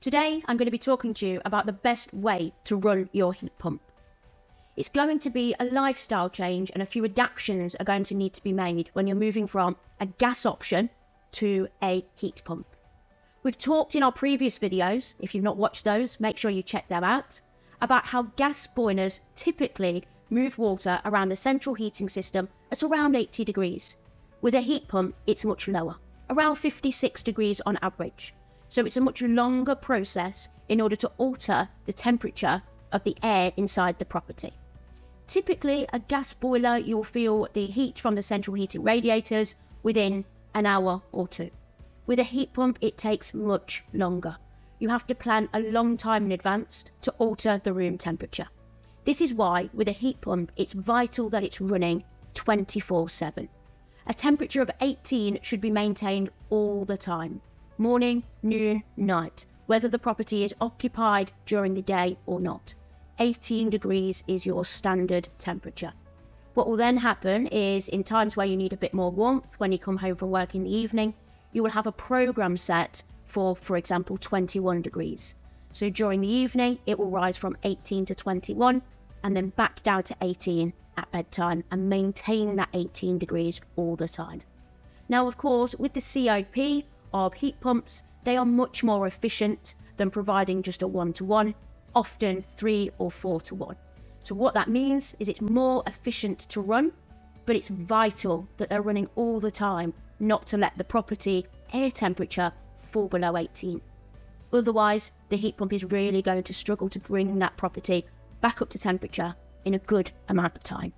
Today, I'm going to be talking to you about the best way to run your heat pump. It's going to be a lifestyle change, and a few adaptations are going to need to be made when you're moving from a gas option to a heat pump. We've talked in our previous videos, if you've not watched those, make sure you check them out, about how gas boilers typically move water around the central heating system at around 80 degrees. With a heat pump, it's much lower, around 56 degrees on average. So it's a much longer process in order to alter the temperature of the air inside the property. Typically, a gas boiler, you'll feel the heat from the central heating radiators within an hour or two. With a heat pump, it takes much longer. You have to plan a long time in advance to alter the room temperature. This is why, with a heat pump, it's vital that it's running 24/7. A temperature of 18 should be maintained all the time. Morning, noon, night, whether the property is occupied during the day or not. 18 degrees is your standard temperature. What will then happen is, in times where you need a bit more warmth, when you come home from work in the evening, you will have a program set for example, 21 degrees. So during the evening, it will rise from 18 to 21 and then back down to 18 at bedtime and maintain that 18 degrees all the time. Now, of course, with the COP of heat pumps, they are much more efficient than providing just a 1-to-1, often 3 or 4-to-1. So what that means is it's more efficient to run, but it's vital that they're running all the time, not to let the property air temperature fall below 18. Otherwise, the heat pump is really going to struggle to bring that property back up to temperature in a good amount of time.